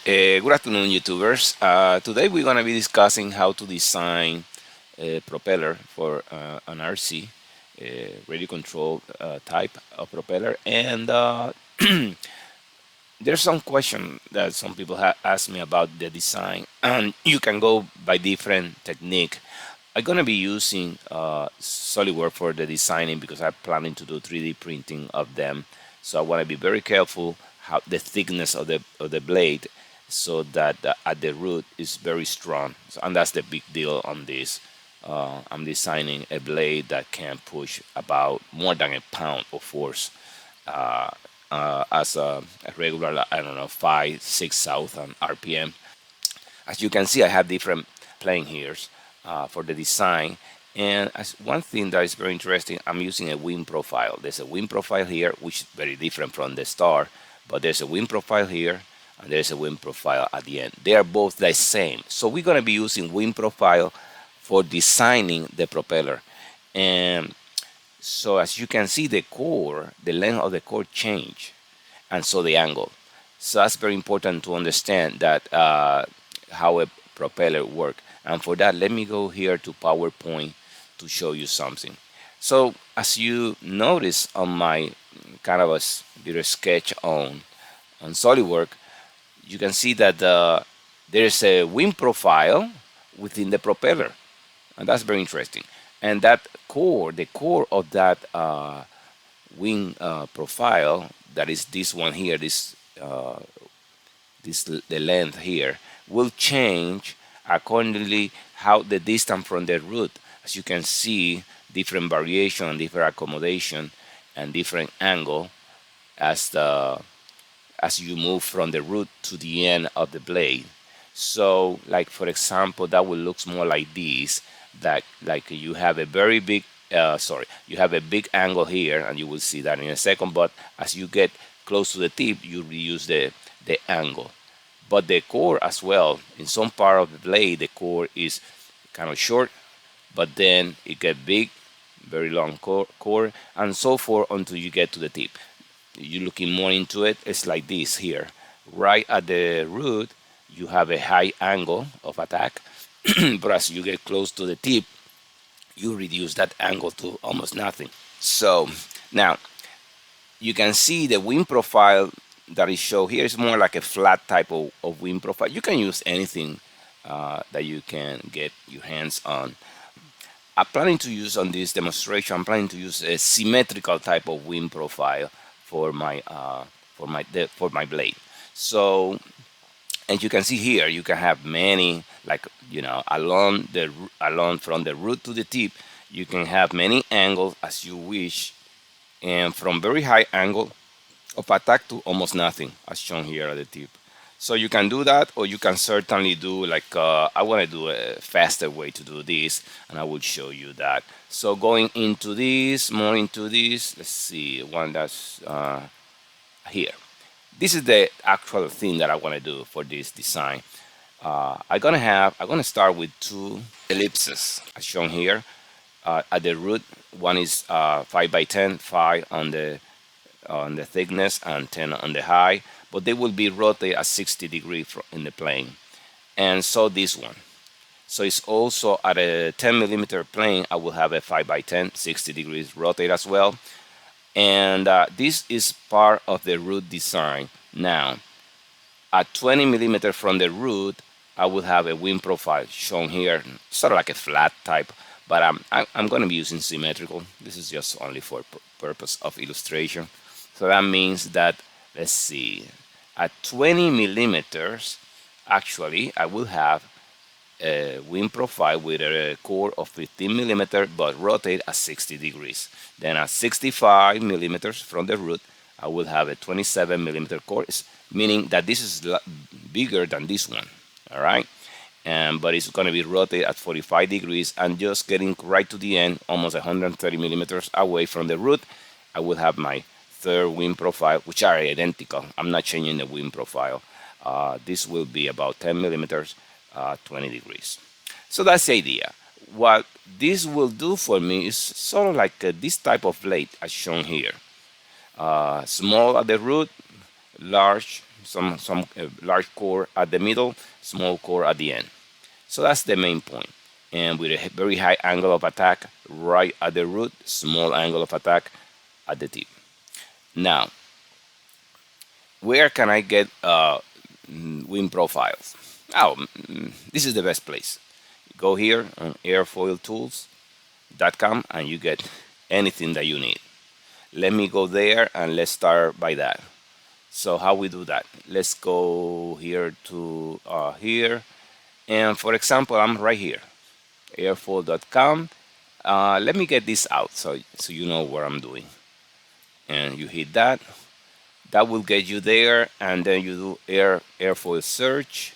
Good afternoon, YouTubers. Today we're going to be discussing how to design a propeller for an RC, radio control type of propeller. And there's some question that some people ask me about the design, and you can go by different technique. I'm going to be using Solidworks for the designing because I'm planning to do 3D printing of them. So I want to be very careful how the thickness of the blade so that at the root is very strong. So, and that's the big deal on this. I'm designing a blade that can push about more than a pound of force uh, as a regular, I don't know, 5, 6,000 RPM. As you can see, I have different playing gears for the design. And as one thing that is very interesting, I'm using a wind profile. There's a wind profile here, which is very different from the star, but there's a wind profile here, and there's a wind profile at the end. They are both the same. So we're going to be using wind profile for designing the propeller. And so as you can see, the core, the length of the core change, and so the angle. So that's very important to understand that how a propeller works. And for that, let me go here to PowerPoint to show you something. So as you notice on my kind of a little sketch on SolidWorks, you can see that there's a wind profile within the propeller, and that's very interesting. And that core, the core of that wing profile, that is this one here, this the length here, will change accordingly how the distance from the root. As you can see, different variation, different accommodation, and different angle as you move from the root to the end of the blade. So, like for example, that will look more like this. That like you have a very big, you have a big angle here, and you will see that in a second. But as you get close to the tip, you reduce the angle. But the core as well, in some part of the blade, the core is kind of short, but then it get big, very long core, and so forth until you get to the tip. You looking more into it, it's like this here. Right at the root, you have a high angle of attack, but as you get close to the tip, you reduce that angle to almost nothing. So now you can see the wind profile that is shown here is more like a flat type of wind profile. You can use anything that you can get your hands on. I'm planning to use on this demonstration, I'm planning to use a symmetrical type of wind profile for my for my blade. So, and you can see here, you can have many, like, along from the root to the tip, you can have many angles as you wish, and from very high angle of attack to almost nothing, as shown here at the tip. So you can do that, or you can certainly do like I want to do a faster way to do this, and I will show you that. So going into this, more into this, let's see, one that's here. This is the actual thing that I want to do for this design. I'm gonna start with two ellipses as shown here. At the root, one is 5 by 10, 5 on the thickness and 10 on the high, but they will be rotated at 60 degrees in the plane. And so this one. So it's also at a 10 millimeter plane, I will have a 5 by 10, 60 degrees rotate as well. And this is part of the root design. Now, at 20 millimeter from the root, I will have a wind profile shown here, sort of like a flat type, but I'm going to be using symmetrical. This is just only for purpose of illustration. So that means that, let's see, at 20 millimeters, actually, I will have a wind profile with a core of 15 millimeter, but rotate at 60 degrees. Then at 65 millimeters from the root, I will have a 27 millimeter core, meaning that this is bigger than this one. All right. But it's going to be rotated at 45 degrees, and just getting right to the end, almost 130 millimeters away from the root, I will have my third wind profile, which are identical. I'm not changing the wind profile. This will be about 10 millimeters, 20 degrees. So that's the idea. What this will do for me is sort of like this type of blade as shown here. Small at the root, large, some large chord at the middle, small chord at the end. So that's the main point. And with a very high angle of attack right at the root, small angle of attack at the tip. Now, where can I get wind profiles? Oh, this is the best place. Go here on airfoiltools.com and you get anything that you need. Let me go there and let's start by that. So how we do that? Let's go here to here. And for example, I'm right here, airfoil.com. Let me get this out so you know what I'm doing. And you hit that. That will get you there, and then you do airfoil search,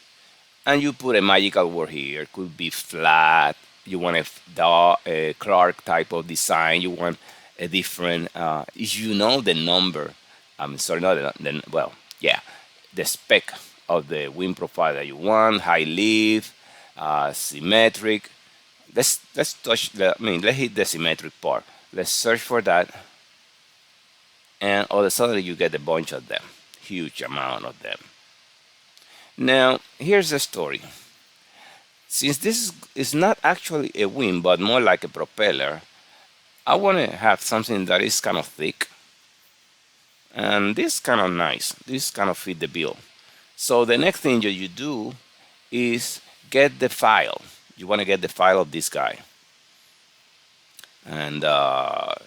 and you put a magical word here. It could be flat. You want a Clark type of design. You want a different. If you know the number, I'm sorry, not the well, yeah, the spec of the wind profile that you want, high lift, symmetric. Let's touch the. I mean, let's hit the symmetric part. Let's search for that. And all of a sudden you get a bunch of them, huge amount of them. Now here's the story. Since this is not actually a wing but more like a propeller, I want to have something that is kind of thick, and this kind of nice. This kind of fit the bill. So the next thing that you do is get the file. You want to get the file of this guy. And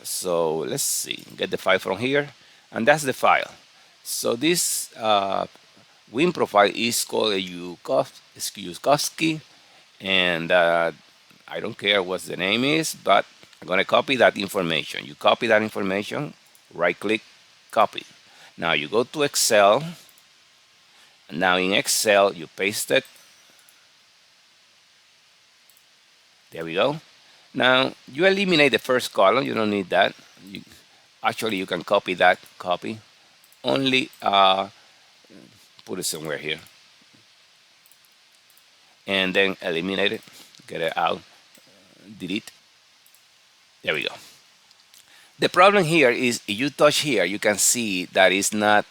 so let's see, get the file from here, and that's the file. So this wind profile is called a Joukoski, and I don't care what the name is, but I'm going to copy that information. You copy that information, right click, copy. Now you go to Excel, and now in Excel you paste it. There we go. Now you eliminate the first column. You don't need that. Actually, you can copy that. Copy. Only put it somewhere here, and then eliminate it. Get it out. Delete. There we go. The problem here is if you touch here, you can see that it's not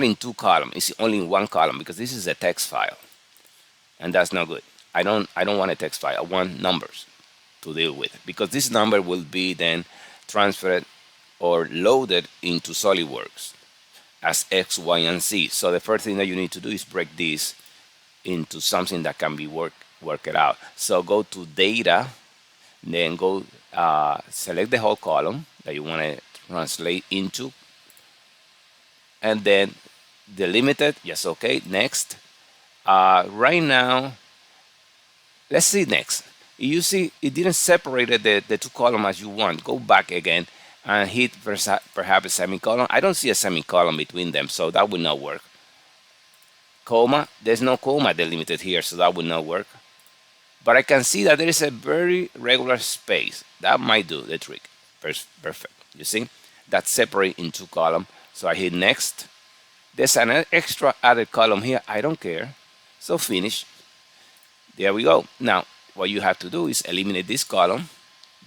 in two columns. It's only in one column because this is a text file, and that's not good. I don't want a text file. I want numbers to deal with, because this number will be then transferred or loaded into Solidworks as X, Y, and Z. So the first thing that you need to do is break this into something that can be worked out. So go to data, then go select the whole column that you want to translate into, and then delimit it. Yes, okay, next. Right now, let's see next. You see it didn't separate the two columns as you want. Go back again and hit perhaps a semicolon. I don't see a semicolon between them, so that would not work. Comma, there's no comma delimited here, so that would not work. But I can see that there is a very regular space. That might do the trick. Perfect. You see? That's separate in two columns. So I hit next. There's an extra added column here. I don't care. So finish. There we go. Now, what you have to do is eliminate this column,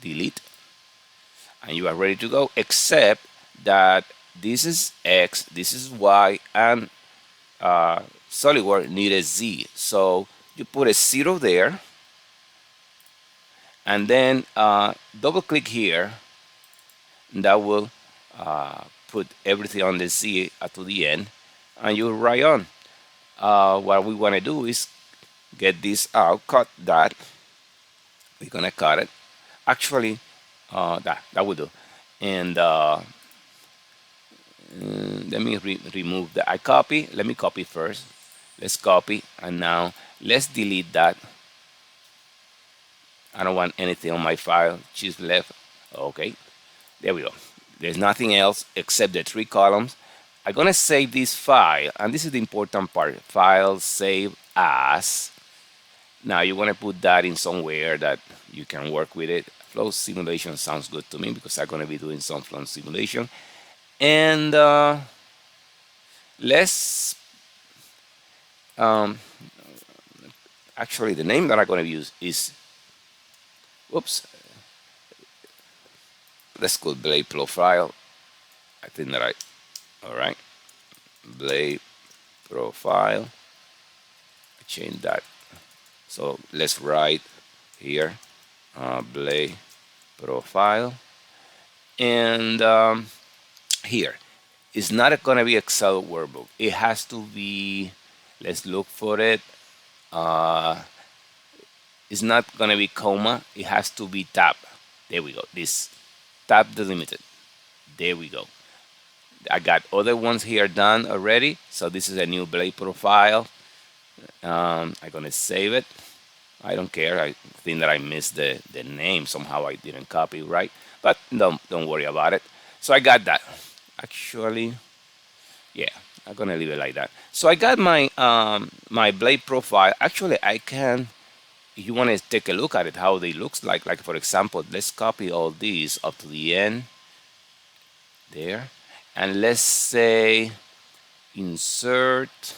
delete, and you are ready to go, except that this is X, this is Y, and SolidWorks need a Z. So you put a 0 there, and then double click here. That will put everything on the Z to the end, and you write on. What we want to do is get this out, cut that. We're gonna cut it. Actually, that will do. And let me remove that. I copy. Let me copy first. Let's copy, and now let's delete that. I don't want anything on my file. Choose left. Okay, there we go. There's nothing else except the three columns. I'm gonna save this file, and this is the important part. File, save as. Now you want to put that in somewhere that you can work with it. Flow simulation sounds good to me because I'm going to be doing some flow simulation. And let's actually the name that I'm going to use is let's call blade profile. I think that all right, blade profile. Change that. So let's write here blade profile, and here it's not going to be Excel workbook. It has to be. Let's look for it. Uh, it's not going to be comma. It has to be tab. There we go. This tab delimited. There we go. I got other ones here done already. So this is a new blade profile. I'm gonna save it. I don't care. I think that I missed the name somehow. I didn't copy right, but don't worry about it. So I got that. Actually, yeah, I'm gonna leave it like that. So I got my my blade profile. Actually, I can. If you want to take a look at it, how they looks like for example, let's copy all these up to the end there, and let's say insert,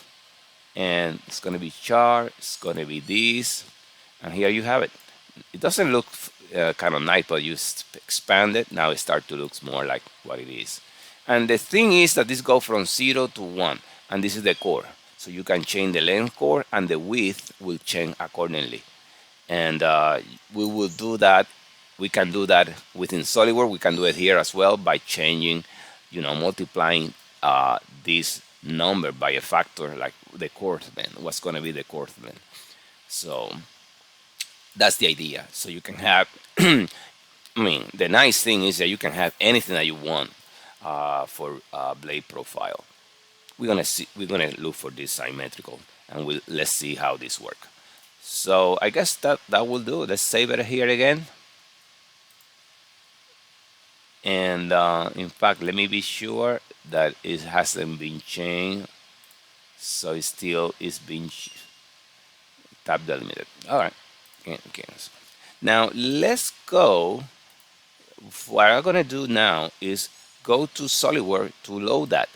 and it's going to be chart, it's going to be this, and here you have it. It doesn't look kind of nice, but you expand it, now it starts to look more like what it is. And the thing is that this goes from 0 to 1, and this is the chord, so you can change the length chord, and the width will change accordingly. And we will do that. We can do that within Solidworks. We can do it here as well by changing, multiplying this number by a factor, like the chord length. What's going to be the chord length? So that's the idea. So you can have, I mean, the nice thing is that you can have anything that you want for blade profile. We're gonna look for this symmetrical, and let's see how this works. So I guess that will do. Let's save it here again. And in fact, let me be sure that it hasn't been changed. So it still is being tab delimited. All right. Okay. Now let's go. What I'm gonna do now is go to SolidWorks to load that.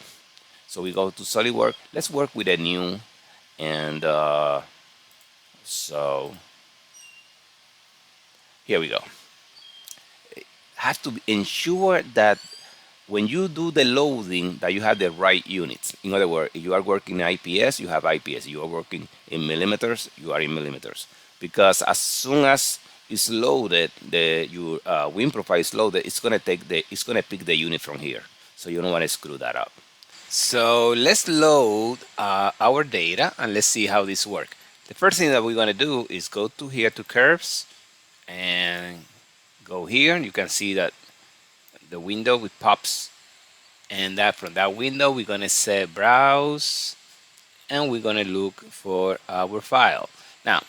So we go to SolidWorks. Let's work with a new, and so here we go. Have to ensure that when you do the loading that you have the right units. In other words, if you are working in IPS, you have IPS. You are working in millimeters, you are in millimeters. Because as soon as it's loaded, your wind profile is loaded, it's gonna pick the unit from here. So you don't want to screw that up. So let's load our data, and let's see how this works. The first thing that we're gonna do is go to here to curves and go here. You can see that the window with pops, and that from that window we're gonna say browse, and we're gonna look for our file. Now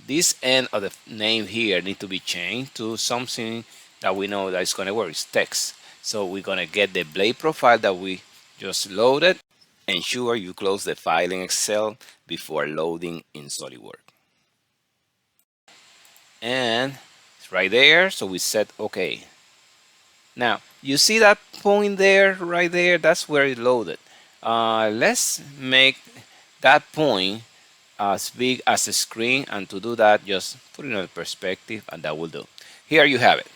this end of the name here need to be changed to something that we know that is gonna work. It's text. So we're gonna get the blade profile that we just loaded. Ensure you close the file in Excel before loading in SolidWorks. And it's right there, so we said okay. Now you see that point there, right there, that's where it loaded. Let's make that point as big as the screen, and to do that just put it in perspective, and that will do. Here you have it.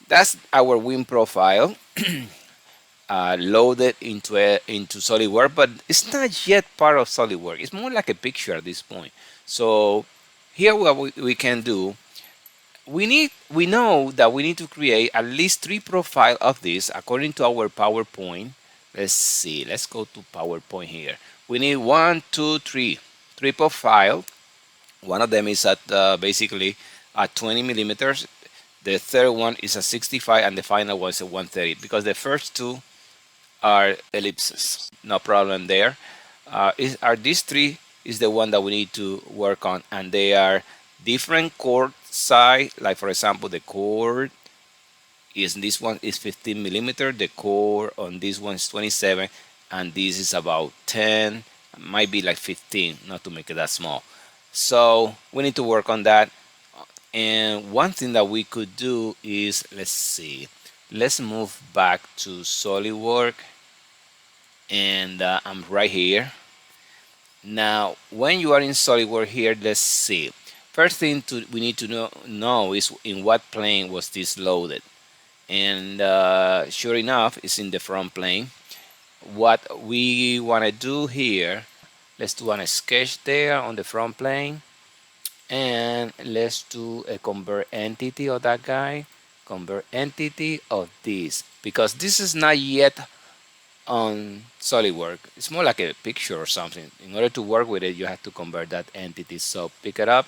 That's our wind profile loaded into SolidWorks, but it's not yet part of SolidWorks. It's more like a picture at this point. So here what we can do, we know that we need to create at least 3 profiles of this according to our PowerPoint. Let's see, let's go to PowerPoint here. We need 1, 2, 3 profiles. One of them is at basically at 20 millimeters. The third one is a 65, and the final one is a 130, because the first two are ellipses. No problem there. These 3 is the one that we need to work on, and they are different chord size. Like for example, the chord is this one is 15 millimeter. The chord on this one is 27, and this is about 10. Might be like 15, not to make it that small. So we need to work on that. And one thing that we could do is, let's see, let's move back to SolidWorks, and I'm right here. Now when you are in SolidWorks here, let's see, first thing we need to know is in what plane was this loaded, and sure enough it's in the front plane. what we want to do here, let's do a sketch there on the front plane, and let's do a convert entity of that guy, convert entity of this, because this is not yet on SolidWorks. It's more like a picture or something. In order to work with it, you have to convert that entity. So pick it up,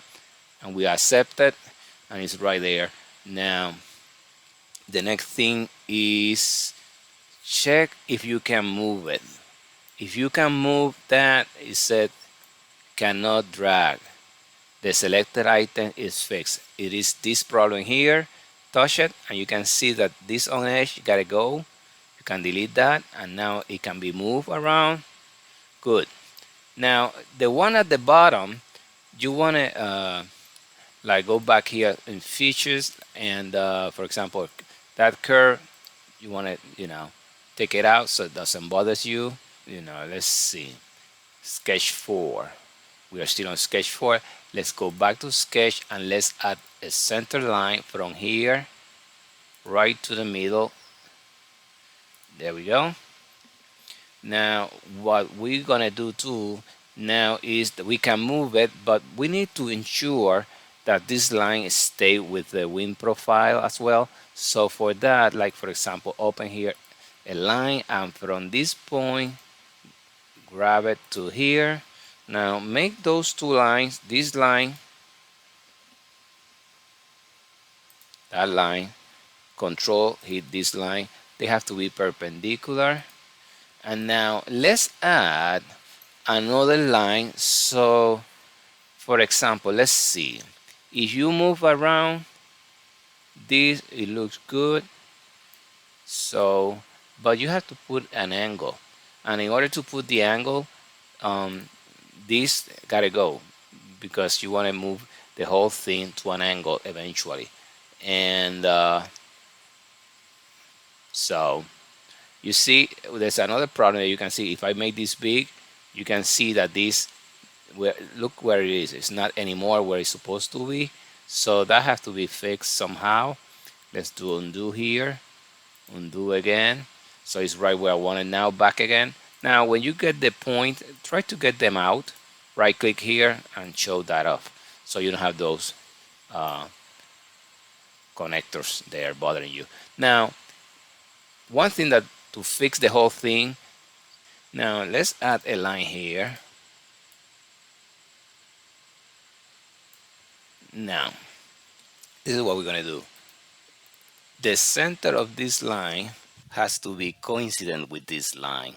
and we accept it, and it's right there. Now, the next thing is check if you can move it. If you can move that, it said cannot drag. The selected item is fixed. It is this problem here. Touch it, and you can see that this on edge gotta go. You can delete that, and now it can be moved around. Good. Now the one at the bottom, you wanna like go back here in features, and for example, that curve, you wanna take it out so it doesn't bother you. Let's see, sketch 4. We are still on sketch 4. Let's go back to sketch, and let's add a center line from here right to the middle. There we go. Now what we're gonna do too now is that we can move it, but we need to ensure that this line stay with the wind profile as well. So for that, like for example, open here a line, and from this point grab it to here. Now make those two lines, this line, that line, control hit this line, they have to be perpendicular. And now let's add another line. So for example, let's see, if you move around this, it looks good. So but you have to put an angle, and in order to put the angle, this gotta go, because you want to move the whole thing to an angle eventually. And so you see there's another problem that you can see. If I make this big, you can see that this, look where it is. It's not anymore where it's supposed to be. So that has to be fixed somehow. Let's do undo here, undo again. So it's right where I want it now, back again. Now when you get the point, try to get them out. Right click here and show that off, so you don't have those connectors there bothering you. Now one thing that to fix the whole thing, now let's add a line here. Now this is what we're gonna do. The center of this line has to be coincident with this line.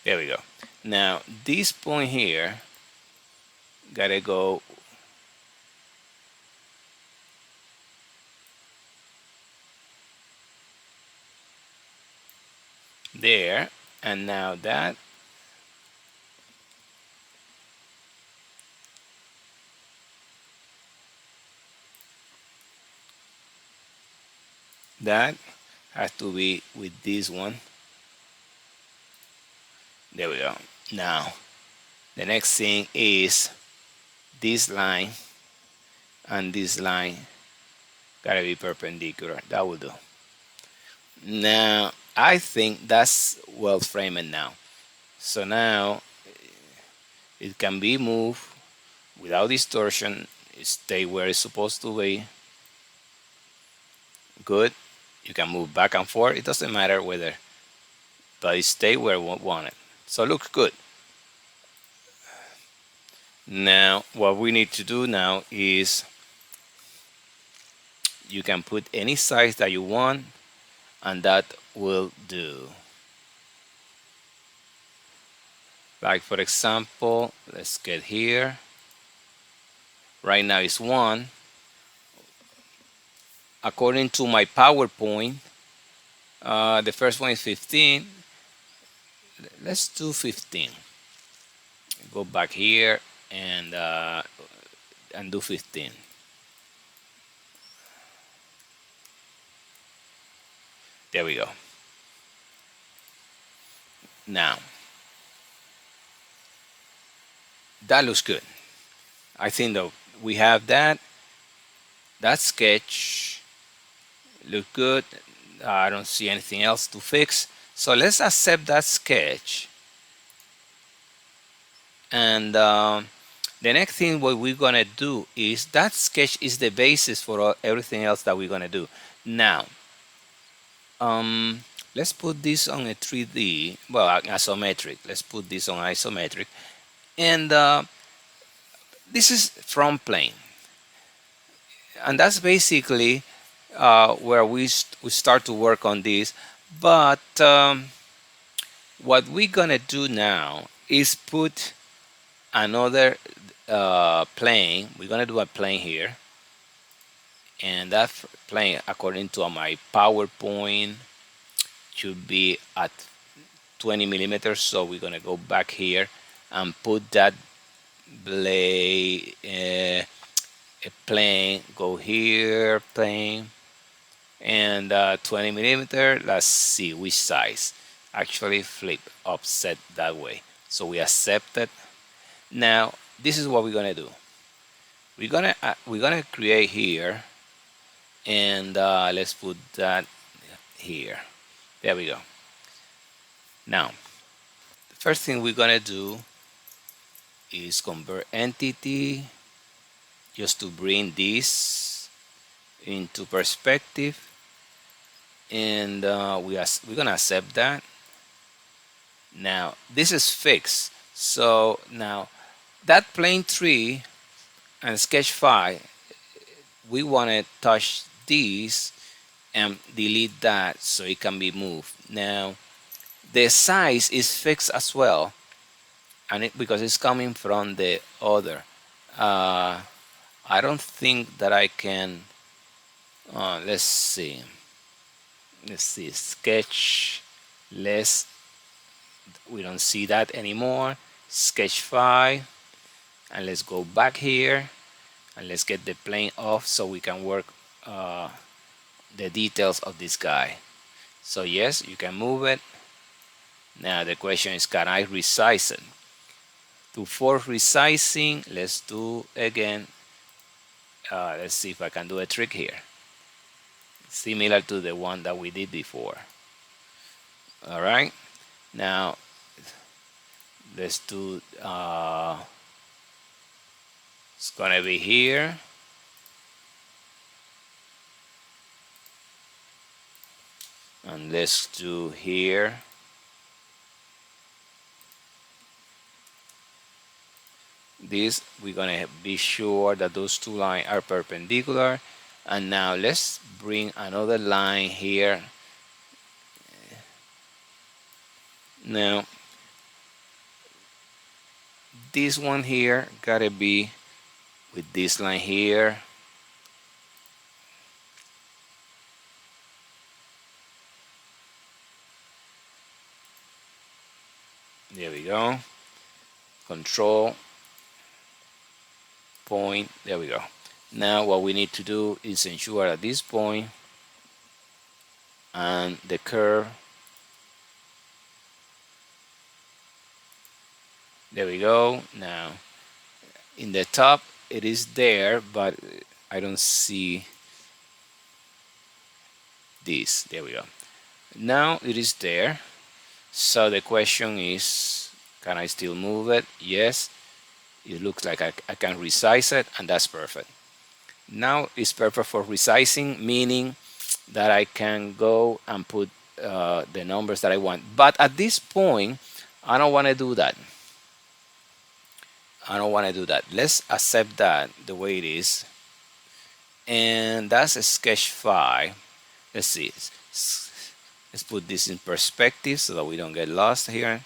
There we go. Now this point here gotta go there, and now that has to be with this one. There we go. Now the next thing is this line and this line gotta be perpendicular. That will do. Now I think that's well framed now. So now it can be moved without distortion. It stay where it's supposed to be. Good. You can move back and forth. It doesn't matter whether, but it stay where we want it. So it looks good. Now what we need to do now is you can put any size that you want, and that will do. Like for example, let's get here. Right now it's 1. According to my PowerPoint, the first one is 15. Let's do 15. Go back here and do 15. There we go. Now that looks good. I think though we have that sketch look good. I don't see anything else to fix, so let's accept that sketch. And the next thing what we're gonna do is that sketch is the basis for everything else that we're gonna do. Now let's put this on a 3D, well, isometric. Let's put this on isometric, and this is front plane, and that's basically where we start to work on this. But what we're gonna do now is put another plane. We're gonna do a plane here, and that plane, according to my PowerPoint, should be at 20 millimeters. So we're gonna go back here and put that blade a plane. Go here, plane, and 20 millimeter. Let's see which size. Actually, flip offset that way. So we accept it. Now this is what we're gonna do. We're gonna create here, and let's put that here. There we go. Now the first thing we're gonna do is convert entity, just to bring this into perspective, and we're gonna accept that. Now this is fixed, so now that plane 3 and sketch 5, we want to touch these and delete that so it can be moved. Now the size is fixed as well, and because it's coming from the other. I don't think that I can. Let's see. Let's see. Sketch. Less. We don't see that anymore. Sketch 5, and let's go back here, and let's get the plane off so we can work the details of this guy. So yes, you can move it. Now the question is, can I resize it? To force resizing, let's do again. Let's see if I can do a trick here, similar to the one that we did before. All right, now let's do it's gonna be here, and let's do here. This, we're gonna be sure that those two lines are perpendicular. And now let's bring another line here. Now this one here gotta be with this line here. There we go. Control point. There we go. Now what we need to do is ensure at this point and the curve. There we go. Now in the top it is there, but I don't see this. There we go. Now it is there. So the question is, can I still move it? Yes. It looks like I can resize it, and that's perfect. Now it's perfect for resizing, meaning that I can go and put the numbers that I want. But at this point, I don't want to do that. I don't want to do that. Let's accept that the way it is. And that's a sketch 5. Let's see. Let's put this in perspective so that we don't get lost here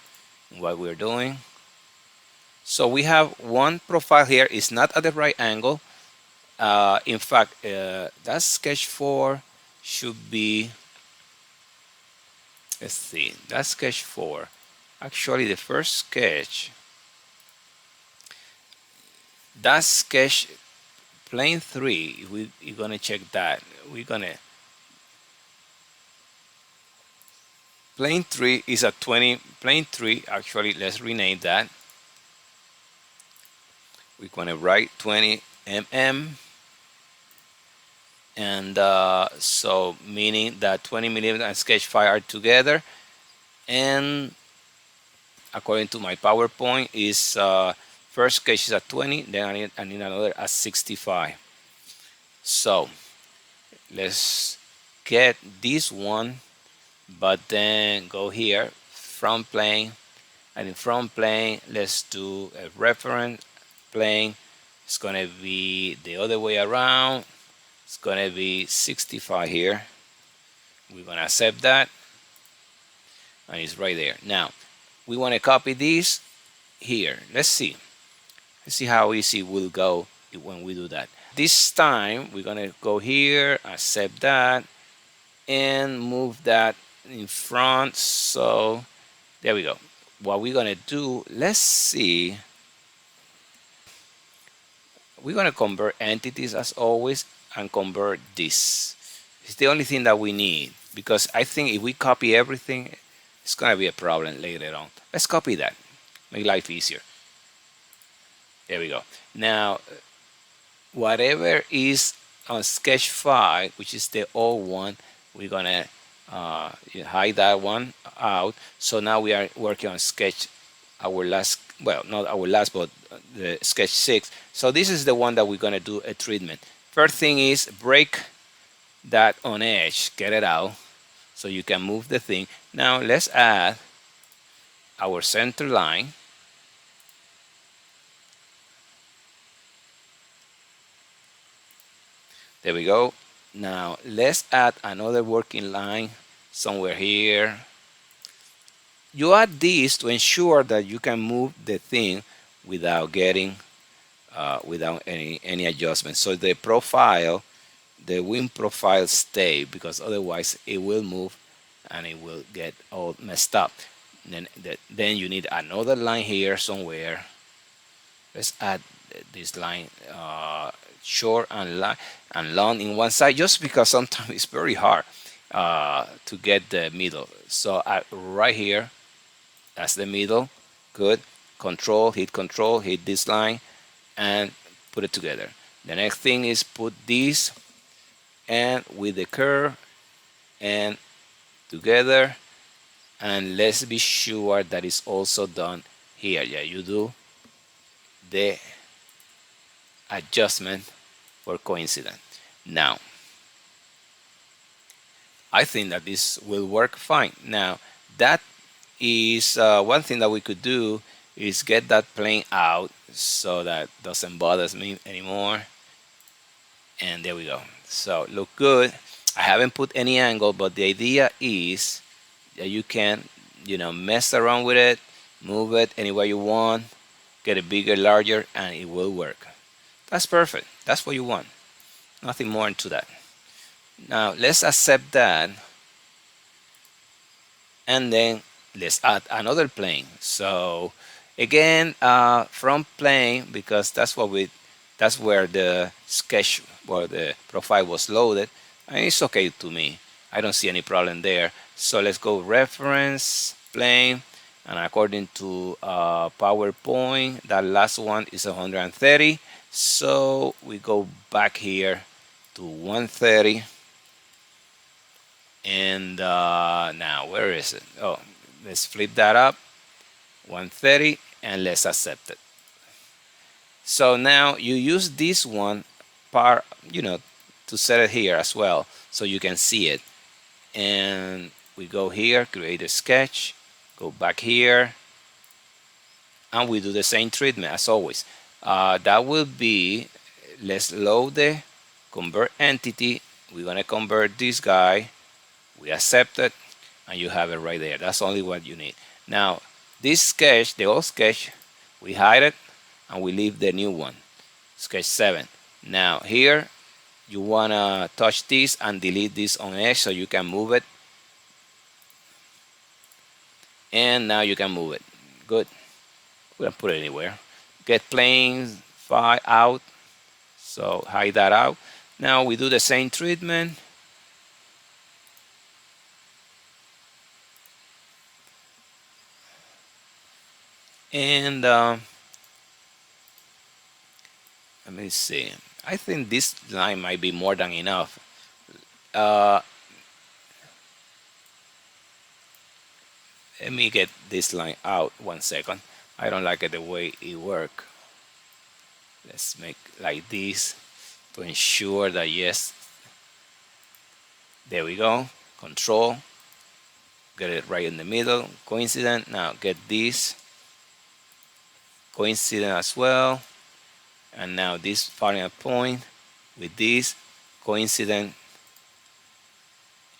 in what we're doing. So we have one profile here. It's not at the right angle. In fact, that sketch 4 should be, let's see, that sketch 4. Actually, the first sketch, that sketch plane 3, we're gonna check that. We're gonna, plane 3 is at 20. Plane 3, actually, let's rename that. We're gonna write 20 mm, and so meaning that 20 millimeter and sketch 5 are together, and according to my PowerPoint is first sketch is at 20, then I need another at 65. So let's get this one, but then go here front plane, and in front plane let's do a reference plane. It's gonna be the other way around. It's gonna be 65 here. We're gonna accept that, and it's right there. Now we want to copy this here. Let's see how easy it will go when we do that. This time we're gonna go here, accept that, and move that in front. So there we go. What we're gonna do, let's see, we're gonna convert entities as always and convert this. It's the only thing that we need, because I think if we copy everything, it's gonna be a problem later on. Let's copy that, make life easier. There we go. Now whatever is on sketch 5, which is the old one, we're gonna hide that one out. So now we are working on sketch, our last, well, not our last, but the sketch 6. So this is the one that we're gonna do a treatment. First thing is break that on edge, get it out so you can move the thing. Now let's add our center line. There we go. Now let's add another working line somewhere here. You add this to ensure that you can move the thing without getting without any adjustment. So the profile, the wing profile stay, because otherwise it will move and it will get all messed up. Then you need another line here somewhere. Let's add this line, short and long in one side, just because sometimes it's very hard to get the middle. So right here, that's the middle. Good. Control, hit this line, and put it together. The next thing is put this and with the curve and together, and let's be sure that it's also done here. Yeah, you do the adjustment for coincidence. Now I think that this will work fine. Now that is one thing that we could do is get that plane out so that doesn't bother me anymore. And there we go. So look good. I haven't put any angle, but the idea is that you can, mess around with it, move it any way you want, get it bigger, larger, and it will work. That's perfect. That's what you want. Nothing more into that. Now let's accept that, and then let's add another plane. So again, from plane, because that's where the sketch or the profile was loaded, and it's okay to me. I don't see any problem there. So let's go reference plane, and according to PowerPoint, that last one is 130. So we go back here to 130. And now where is it? Oh, let's flip that up, 130, and let's accept it. So now you use this one part, to set it here as well so you can see it. And we go here, create a sketch, go back here, and we do the same treatment as always. That will be, let's load the convert entity. We're gonna convert this guy. We accept it, and you have it right there. That's only what you need. Now this sketch, the old sketch, we hide it and we leave the new one, sketch 7. Now here you wanna touch this and delete this on edge so you can move it, and now you can move it. Good. We don't put it anywhere. Get plane file out, so hide that out. Now we do the same treatment. And Let me see. I think this line might be more than enough. Uh, Let me get this line out 1 second. I don't like it the way it works. Let's make like this to ensure that yes, there we go. Control, get it right in the middle. Coincident. Now get this coincident as well. And now this final point with this coincident.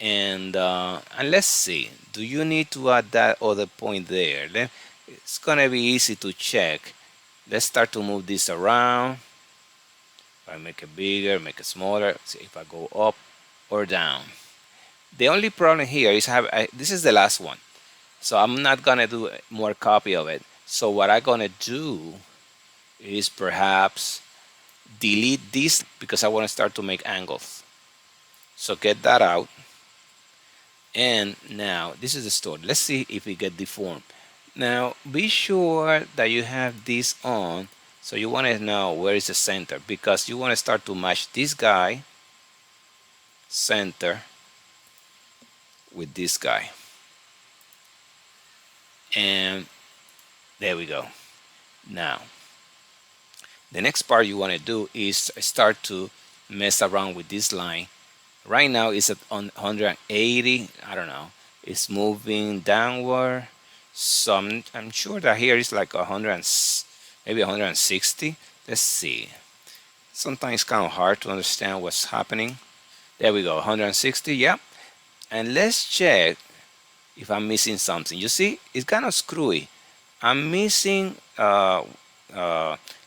And let's see. Do you need to add that other point there? It's gonna be easy to check. Let's start to move this around. If I make it bigger, make it smaller. See if I go up or down. The only problem here is this is the last one, so I'm not gonna do more copy of it. So what I'm gonna do is perhaps delete this because I want to start to make angles. So get that out. And now this is the story. Let's see if we get deformed. Now be sure that you have this on. So you want to know where is the center, because you want to start to match this guy center with this guy. And there we go. Now the next part you want to do is start to mess around with this line. Right now it's at 180. I don't know. It's moving downward. So I'm sure that here is like 100, maybe 160. Let's see. Sometimes it's kind of hard to understand what's happening. There we go, 160. Yeah. And let's check if I'm missing something. You see, it's kind of screwy. I'm missing.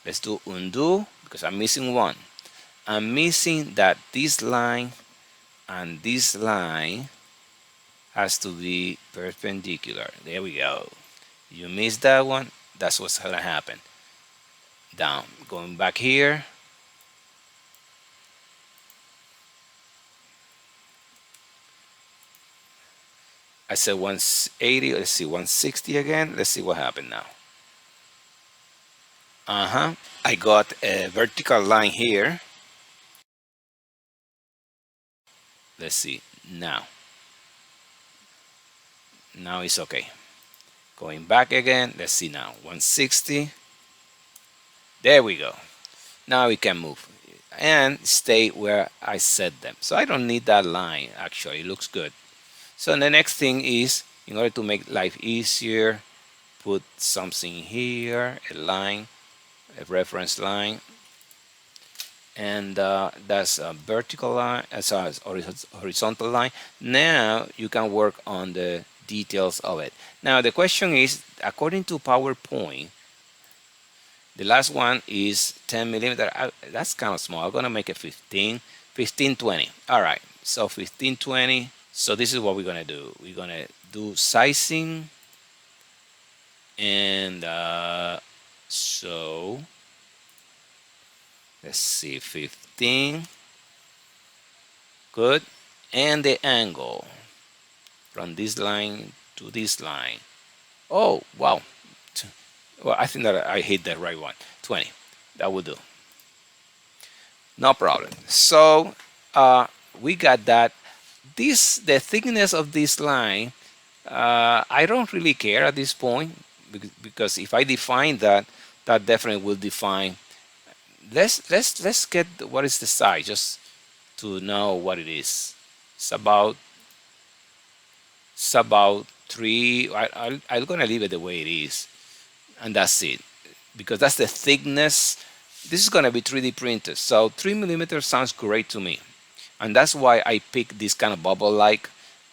Let's do undo because I'm missing one. I'm missing that this line and this line has to be perpendicular. There we go. You missed that one. That's what's gonna happen. Down. Going back here. I said 180. Let's see, 160 again. Let's see what happened now. I got a vertical line here. Let's see now. Now it's okay. Going back again. Let's see now. 160. There we go. Now we can move and stay where I set them. So I don't need that line. Actually, it looks good. So the next thing is, in order to make life easier, put something here, a line, a reference line, and that's a vertical line, as a horizontal line. Now you can work on the details of it. Now the question is, according to PowerPoint, the last one is 10 millimeter. That's kind of small. I'm gonna make it 15, 20. All right, so 15, 20. So this is what we're gonna do. We're gonna do sizing, and so let's see, 15. Good. And the angle from this line to this line. Oh, wow. Well, I think that I hit the right one. 20. That will do. No problem. So we got that. The thickness of this line, I don't really care at this point, because if I define that, that definitely will define. Let's get what is the size, just to know what it is. It's about 3. I'm gonna leave it the way it is, and that's it, because that's the thickness. This is gonna be 3D printed, so 3 millimeters sounds great to me, and that's why I picked this kind of bubble-like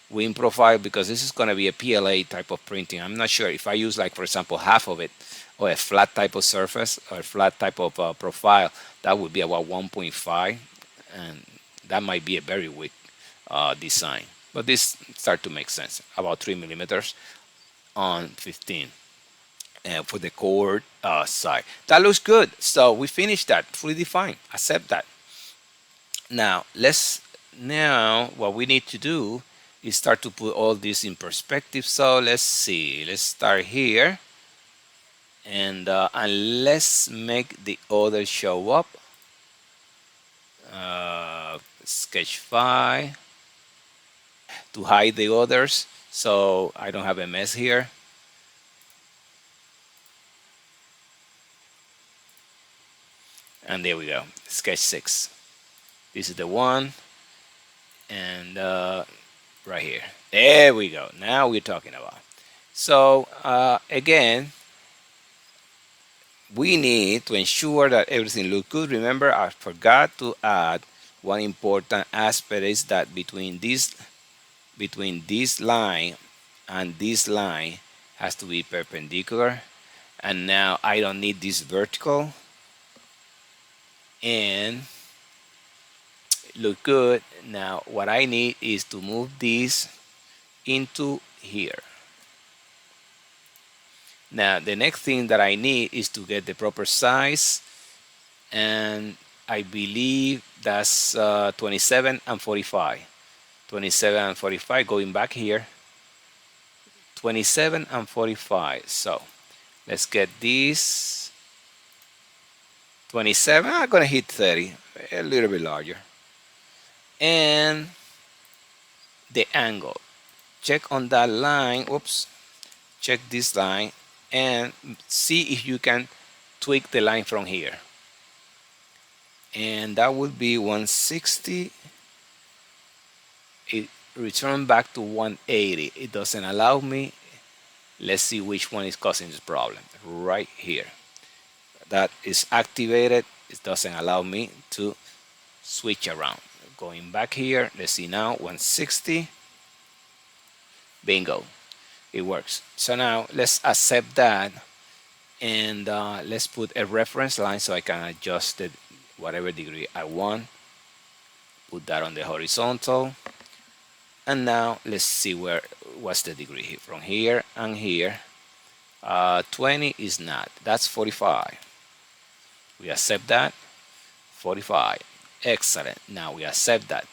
wing profile, because this is gonna be a PLA type of printing. I'm not sure if I use, like, for example, half of it, or a flat type of surface, or a flat type of profile, that would be about 1.5, and that might be a very weak design. But this start to make sense, about 3 millimeters on 15 for the chord side. That looks good. So we finished that, fully defined. Accept that. Now what we need to do is start to put all this in perspective. So let's see. Let's start here, and let's make the other show up. sketch 5 to hide the others so I don't have a mess here. And there we go, sketch 6. This is the one, and right here. There we go. Now we're talking about. So again, we need to ensure that everything looks good. Remember, I forgot to add one important aspect is that between this line and this line has to be perpendicular. And now I don't need this vertical, and look good. Now what I need is to move this into here. Now the next thing that I need is to get the proper size, and I believe that's 27 and 45. 27 and 45, going back here, 27 and 45. So let's get this 27. I'm gonna hit 30, a little bit larger. And the angle, check on that line. Oops, check this line and see if you can tweak the line from here, and that would be 160. It returned back to 180. It doesn't allow me. Let's see which one is causing this problem. Right here, that is activated. It doesn't allow me to switch around. Going back here, let's see now, 160. Bingo, it works. So now let's accept that, and let's put a reference line so I can adjust it whatever degree I want. Put that on the horizontal, and now let's see what's the degree here. From here and here, 20 is not, that's 45. We accept that. 45, excellent. Now we accept that.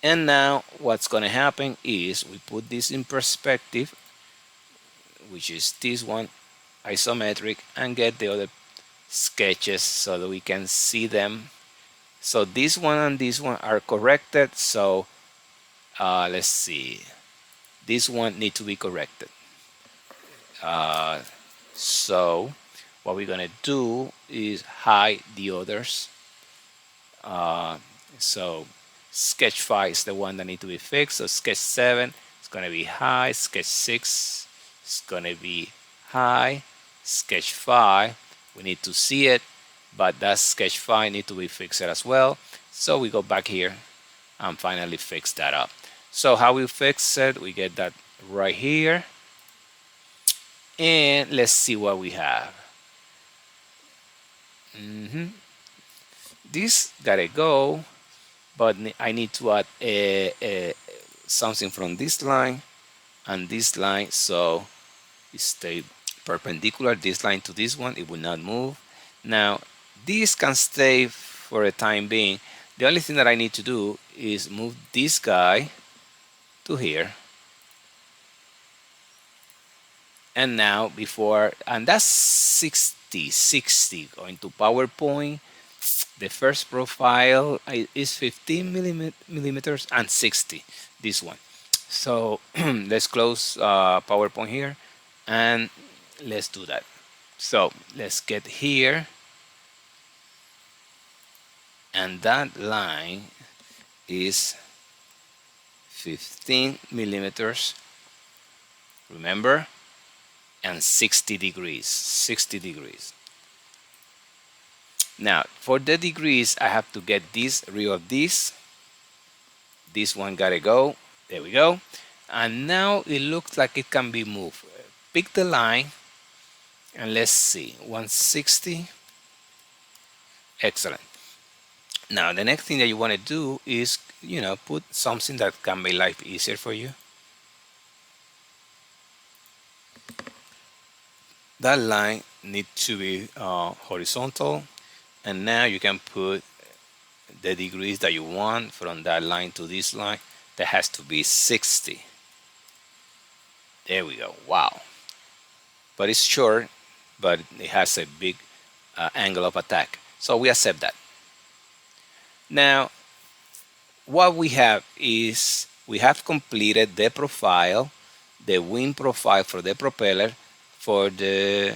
And now what's going to happen is we put this in perspective, which is this one, isometric, and get the other sketches so that we can see them. So this one and this one are corrected. So let's see, this one need to be corrected. So what we're gonna do is hide the others. So sketch 5 is the one that need to be fixed. So sketch 7 is gonna be high. Sketch 6 is gonna be high. Sketch 5, we need to see it, but that sketch 5 need to be fixed as well. So we go back here and finally fix that up. So how we fix it, we get that right here, and let's see what we have. This gotta go, but I need to add something from this line and this line, so it stay perpendicular, this line to this one, it will not move. Now this can stay for a time being. The only thing that I need to do is move this guy to here, and now and that's 60 going to PowerPoint. The first profile is 15 millimeters and 60, this one. So let's close PowerPoint here and let's do that. So let's get here, and that line is 15 millimeters, remember, and 60 degrees. Now for the degrees, I have to get rid of this one gotta go. There we go. And now it looks like it can be moved. Pick the line and let's see, 160. Excellent. Now the next thing that you want to do is, put something that can make life easier for you. That line needs to be horizontal, and now you can put the degrees that you want from that line to this line. That has to be 60. There we go. Wow. But it's short, but it has a big angle of attack, so we accept that. Now what we have is we have completed the profile, the wind profile for the propeller, for the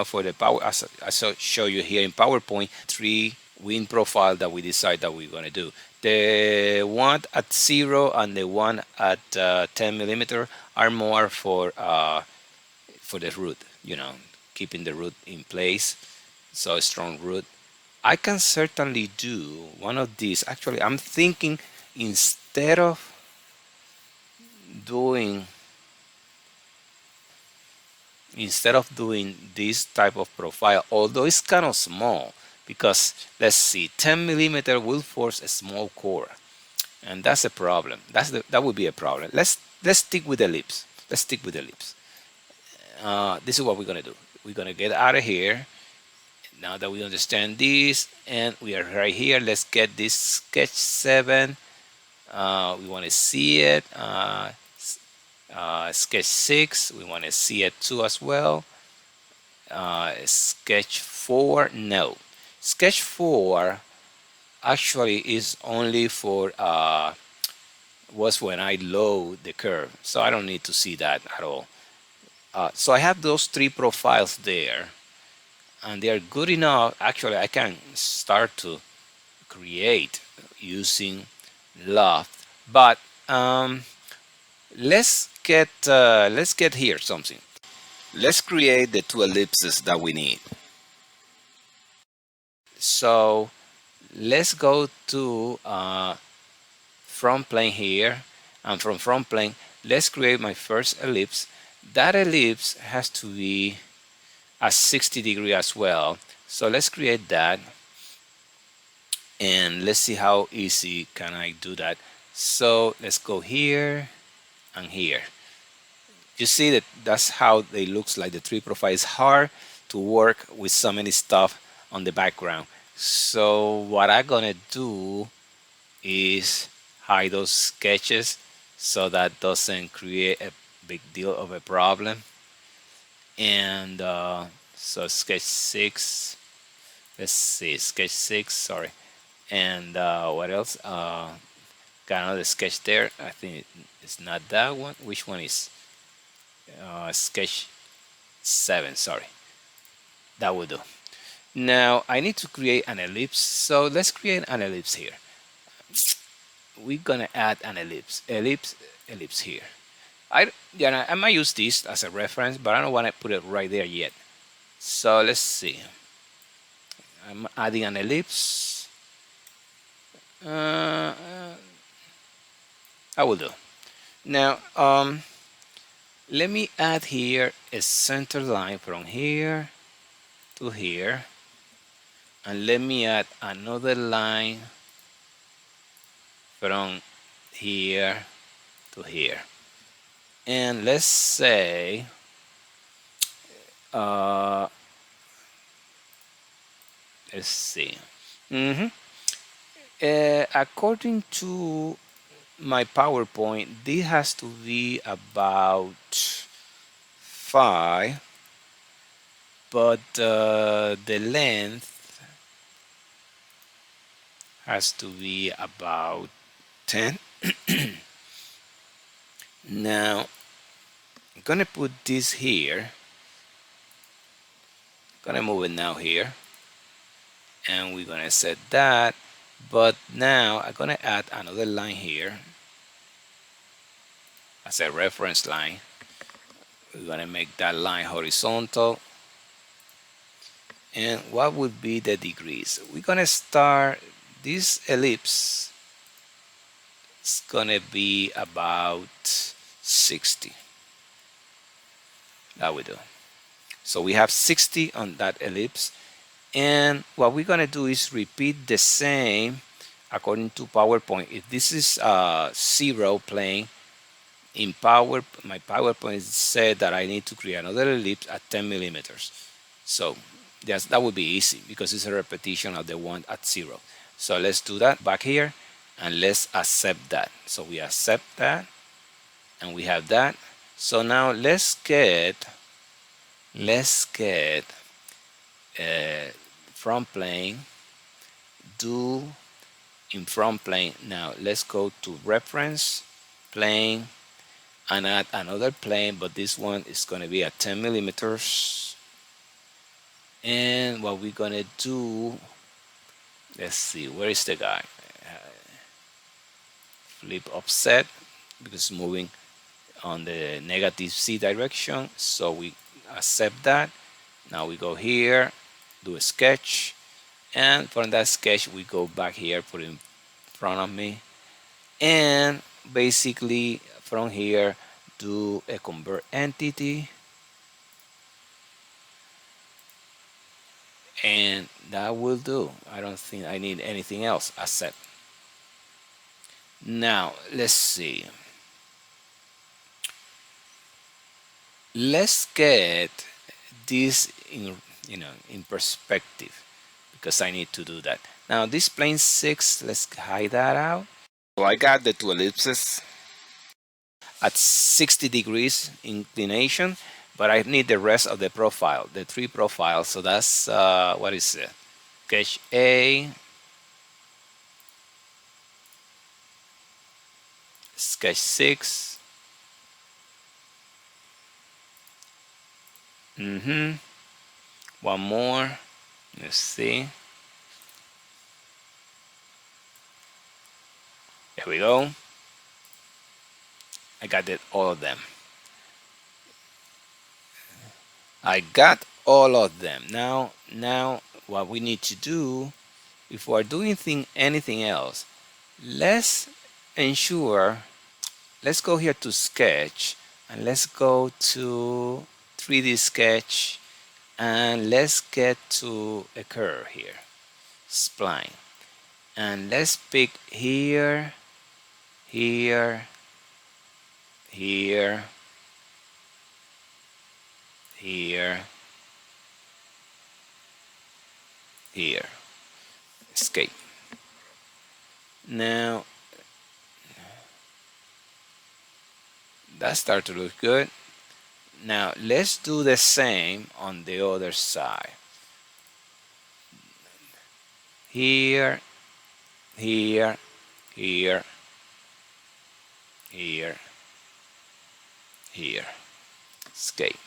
for the power, as I show you here in PowerPoint, three wind profile that we decide that we're going to do. The one at 0 and the one at 10 millimeter are more for the root, keeping the root in place, so a strong root. I can certainly do one of these. Actually, I'm thinking instead of doing this type of profile, although it's kind of small, because let's see, 10 millimeter will force a small core, and that's a problem. That would be a problem. Let's stick with the lips. Let's stick with the lips. This is what we're gonna do. We're gonna get out of here. Now that we understand this, and we are right here, let's get this sketch 7. We want to see it. Sketch 6, we want to see it too as well. Sketch 4, no. Sketch 4 actually is only for was when I load the curve, so I don't need to see that at all. So I have those three profiles there, and they are good enough. Actually, I can start to create using Loft, but let's get here something. Let's create the two ellipses that we need. So let's go to front plane here, and from front plane, let's create my first ellipse. That ellipse has to be at 60 degree as well. So let's create that, and let's see how easy can I do that. So let's go here and here. You see that that's how they looks like the tree profile. It's hard to work with so many stuff on the background. So what I'm gonna do is hide those sketches so that doesn't create a big deal of a problem. And so sketch 6, let's see, sketch 6, sorry. And what else? Got another sketch there. I think it's not that one. Which one is sketch 7? Sorry, that will do. Now I need to create an ellipse, so let's create an ellipse here. We're gonna add an ellipse here. I might use this as a reference, but I don't want to put it right there yet. So let's see. I'm adding an ellipse. I will do. Now let me add here a center line from here to here, and let me add another line from here to here. And let's say let's see. According to my PowerPoint, this has to be about 5, but the length has to be about 10. Now I'm gonna put this here. Gonna move it now here, and we're gonna set that. But now I'm gonna add another line here as a reference line. We're gonna make that line horizontal. And what would be the degrees? We're gonna start this ellipse. It's gonna be about 60. That we do. So we have 60 on that ellipse, and what we're gonna do is repeat the same according to PowerPoint. If this is 0 plane, in my PowerPoint said that I need to create another ellipse at 10 millimeters. So yes, that would be easy because it's a repetition of the one at 0. So let's do that back here, and let's accept that. So we accept that, and we have that. So now let's get front plane, do in front plane. Now let's go to reference plane and add another plane, but this one is going to be at 10 millimeters. And what we're going to do, let's see, where is the guy? Flip offset because it's moving on the negative Z direction, so we accept that. Now we go here, do a sketch, and from that sketch we go back here, put it in front of me, and basically from here do a convert entity, and that will do. I don't think I need anything else. Accept. Now let's see. Let's get this in, in perspective, because I need to do that. Now this plane 6, let's hide that out. So I got the two ellipses at 60 degrees inclination, but I need the rest of the profile, the 3 profiles. So that's what is it? Sketch A, sketch 6. One more. Let's see. There we go. I got all of them. I got all of them. Now what we need to do, if we're doing anything else, let's ensure, let's go here to sketch, and let's go to 3D sketch, and let's get to a curve here, spline, and let's pick here, here, here, here, here. Escape. Now that starts to look good. Now let's do the same on the other side. Here, here, here, here, here. Escape.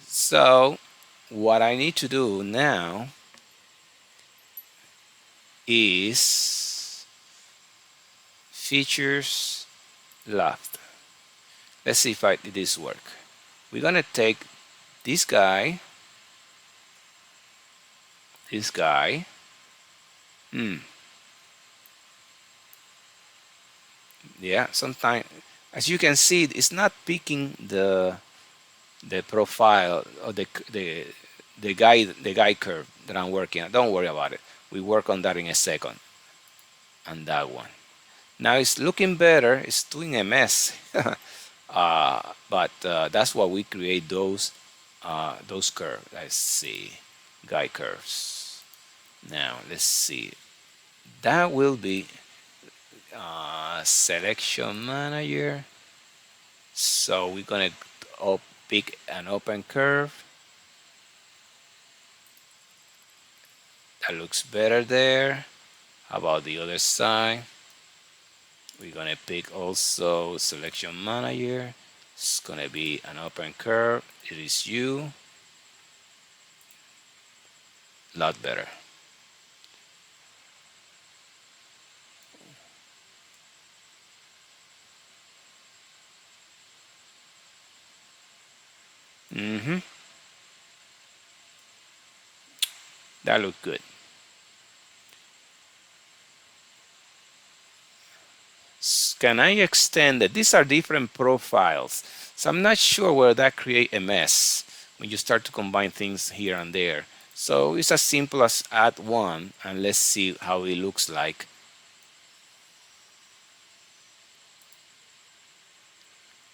So what I need to do now is features left. Let's see if this work. We're gonna take this guy, yeah, sometimes, as you can see, it's not picking the profile or the guy curve that I'm working on. Don't worry about it. We work on that in a second. And that one. Now it's looking better. It's doing a mess, but that's why we create those curves. Let's see, guy curves. Now let's see. That will be selection manager. So we're gonna pick an open curve. That looks better there. How about the other side? We're gonna pick also selection manager. It's gonna be an open curve. It is you. A lot better. That looked good. Can I extend it? These are different profiles. So I'm not sure whether that create a mess when you start to combine things here and there. So it's as simple as add one, and let's see how it looks like.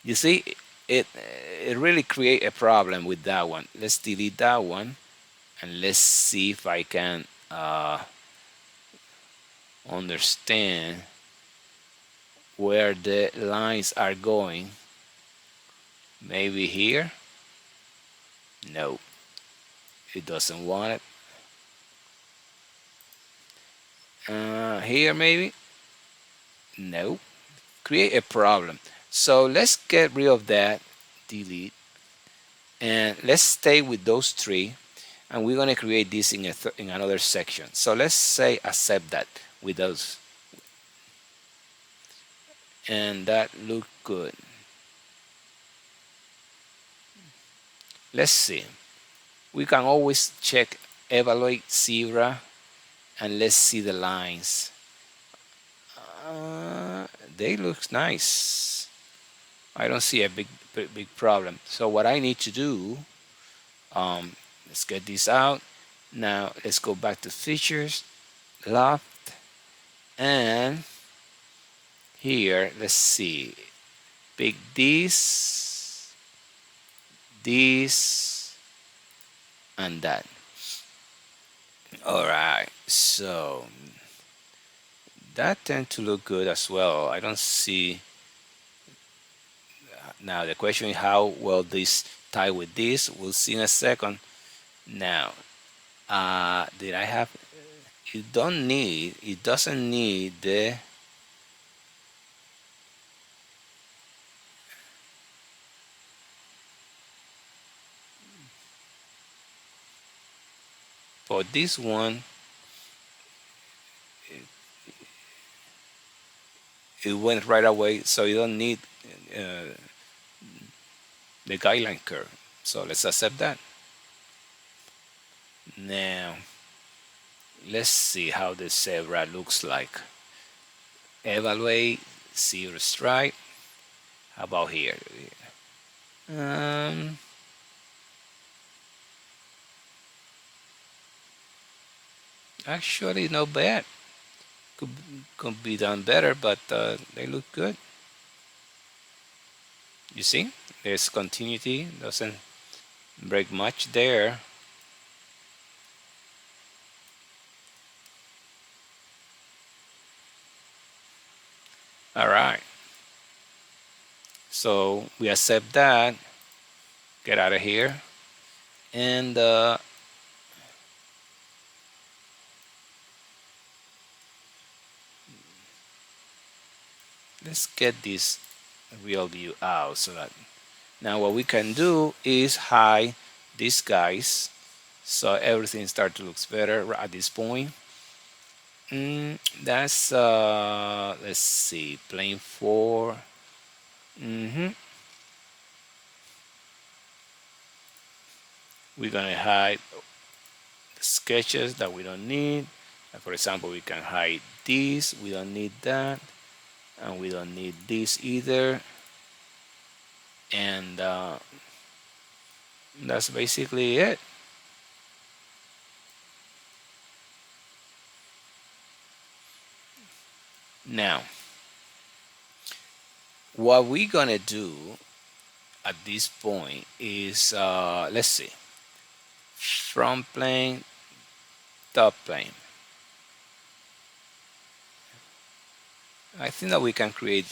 You see, it really create a problem with that one. Let's delete that one, and let's see if I can understand where the lines are going. Maybe here. No, it doesn't want it. Here maybe. No. Create a problem. So let's get rid of that. Delete. And let's stay with those three. And we're going to create this in another section. So let's say accept that with those. And that look good. Let's see. We can always check evaluate zebra and let's see the lines. They look nice. I don't see a big problem. So what I need to do, let's get this out. Now let's go back to features, loft, and here let's see. Pick this, and that. All right. So that tend to look good as well. I don't see. Now the question is how well this tie with this. We'll see in a second. Now, did I have? It don't need. It doesn't need the. For this one, it went right away, so you don't need uh, the guideline curve. So let's accept that. Now, let's see how the zebra looks like. Evaluate, zero stripe. How about here? Um, Actually, not bad. Could could be done better, but they look good. You see, there's continuity. Doesn't break much there. All right. So we accept that. Get out of here, and let's get this real view out so that now what we can do is hide these guys so everything starts to look better at this point. That's let's see, plane 4. We're gonna hide the sketches that we don't need. For example, we can hide these, we don't need that, and we don't need this either. And that's basically it. Now, what we're gonna do at this point is let's see, front plane, top plane. I think that we can create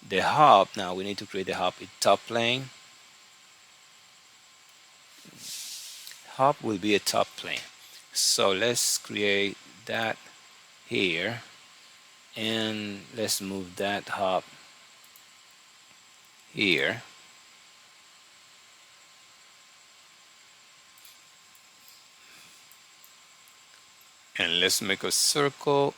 the hub. Now we need to create the hub in top plane. Hub will be a top plane. So let's create that here, and let's move that hub here. And let's make a circle.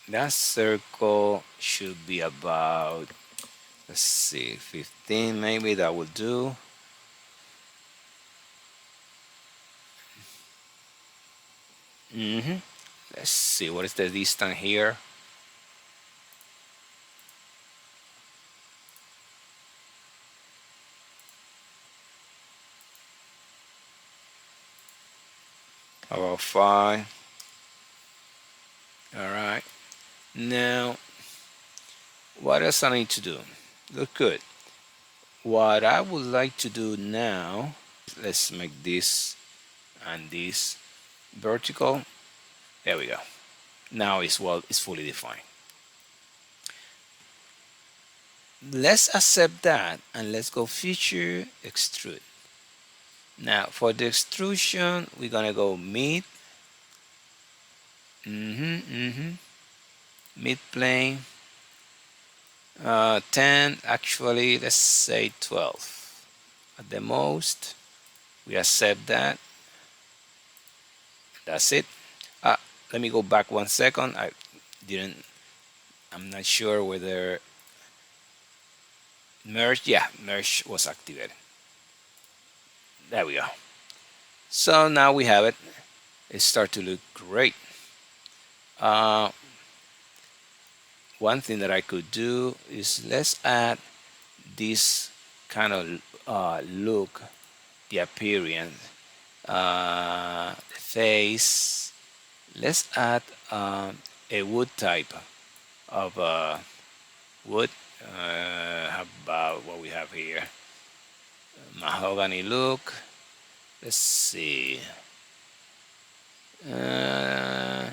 That circle should be about, let's see, 15 maybe, that will do. Let's see, what is the distance here? About 5. All right. Now, what else I need to do? Look good. What I would like to do now, let's make this and this vertical. There we go. Now it's fully defined. let's accept that and let's go feature extrude. Now for the extrusion, we're gonna go mid, mid plane, 10, actually let's say 12 at the most. We accept that. That's it. uh, Let me go back 1 second. Didn't I'm not sure whether merge, yeah, merge was activated. There we go. So now we have it. It start to look great. uh, One thing that I could do is let's add this kind of look, the appearance, the face. Let's add a wood type of wood. How about what we have here? Mahogany look. Let's see. Uh,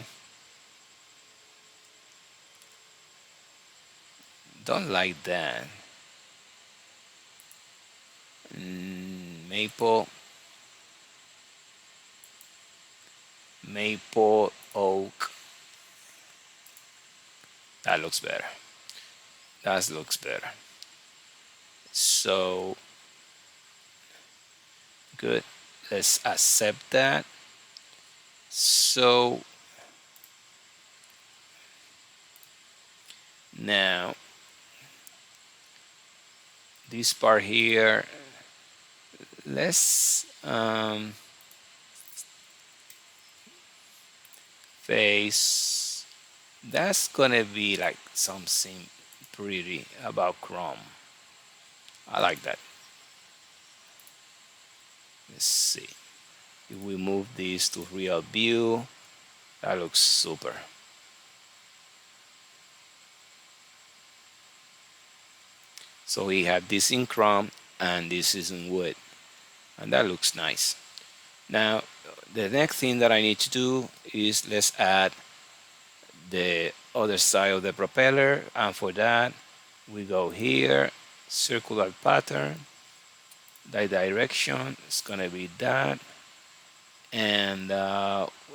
don't like that. Maple, maple oak. That looks better. That looks better. So good. Let's accept that. So now this part here, let's face. That's gonna be like something pretty about Chrome. I like that. Let's see. If we move this to real view, that looks super. So we have this in Chrome and this is in wood, and that looks nice. Now the next thing that I need to do is let's add the other side of the propeller, and for that we go here, circular pattern, the direction is gonna be that, and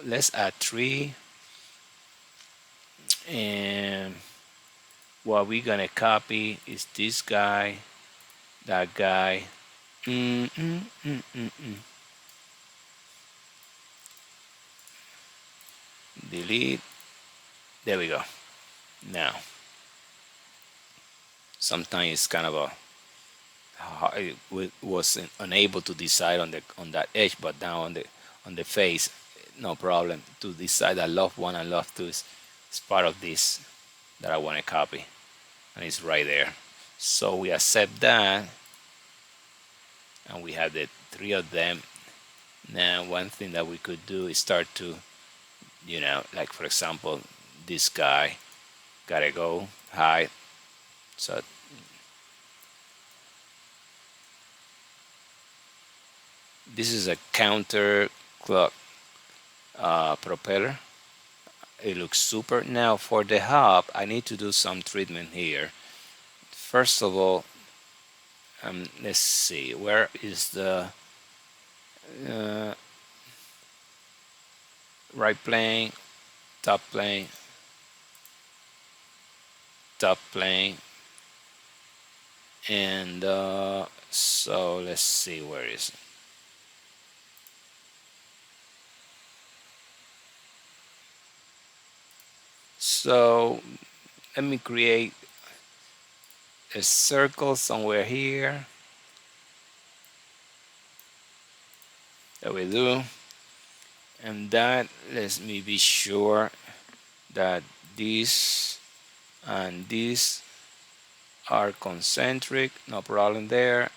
let's add 3, and what we're gonna copy is this guy, that guy. mm, mm, mm, mm, mm. Delete. There we go. Now sometimes it's kind of a I was unable to decide on that edge, but now on the face, no problem to decide. I love one, I love two is part of this that I want to copy, and it's right there. So we accept that, and we have the 3 of them. Now one thing that we could do is start to, like for example, this guy gotta go high. So this is a counter clock propeller. It looks super. Now for the hub, I need to do some treatment here. First of all, let's see, where is the uh, right plane, top plane, top plane, and so let's see, where is it? So let me create a circle somewhere here. That we do. And that lets me be sure that this and this are concentric, no problem there,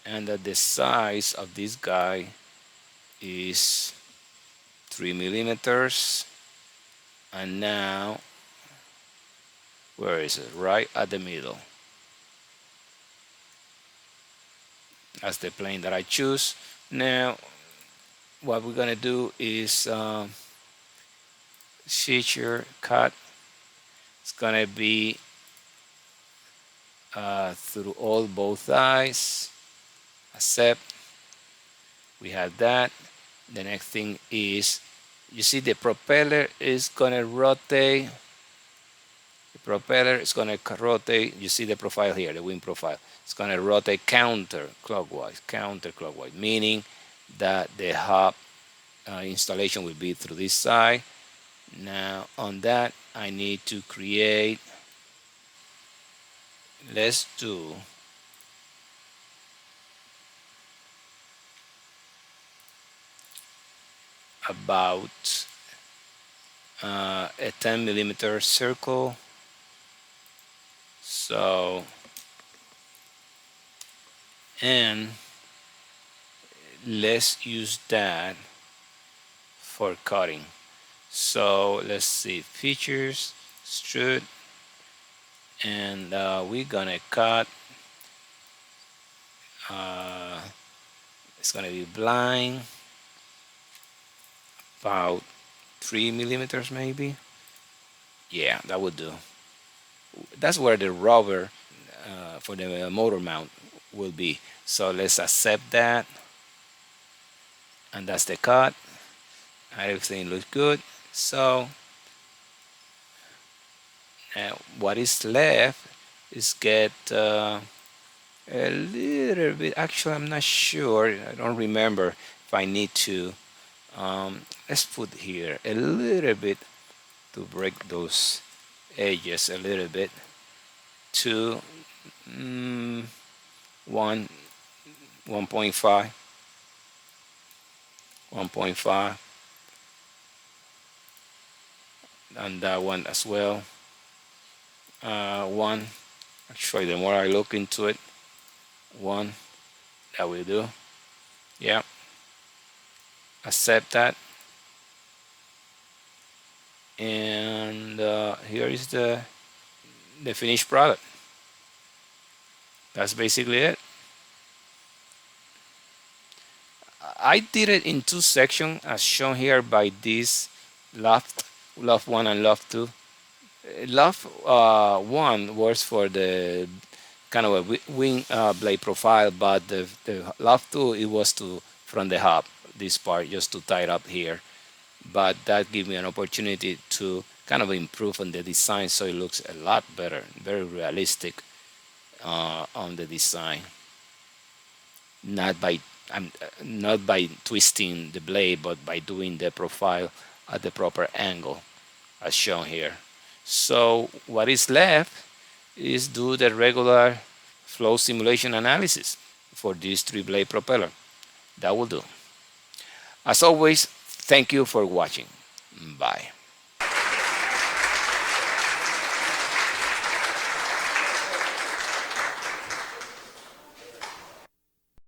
and that the size of this guy is 3 millimeters. And now, where is it? Right at the middle. That's the plane that I choose. Now what we're gonna do is feature cut. It's gonna be through all both sides. Accept. We have that. The next thing is, you see the propeller is gonna rotate. The propeller is gonna rotate. You see the profile here, the wing profile. It's gonna rotate counterclockwise, meaning that the hub installation will be through this side. Now on that, I need to create, let's do about a 10 millimeter circle. So, and let's use that for cutting. So let's see, features, extrude, and we're gonna cut, it's gonna be blind, about 3 millimeters maybe. Yeah, that would do. That's where the rubber for the motor mount will be. So let's accept that, and that's the cut. Everything looks good. So what is left is get a little bit. Actually, I'm not sure. I don't remember if I need to. Let's put here a little bit to break those edges a little bit to 1.5, 1.5, and that one as well. One. Actually, the more I look into it, one, that will do. Yeah, accept that. And here is the finished product. That's basically it. I did it in two sections as shown here by this loft 1 and loft 2. Loft 1 was for the kind of a wing blade profile, but the loft 2, it was to from the hub, this part, just to tie it up here. But that gave me an opportunity to kind of improve on the design, so it looks a lot better, very realistic on the design. Not by not by twisting the blade, but by doing the profile at the proper angle, as shown here. So what is left is do the regular flow simulation analysis for this 3-blade propeller. That will do. As always, thank you for watching. Bye.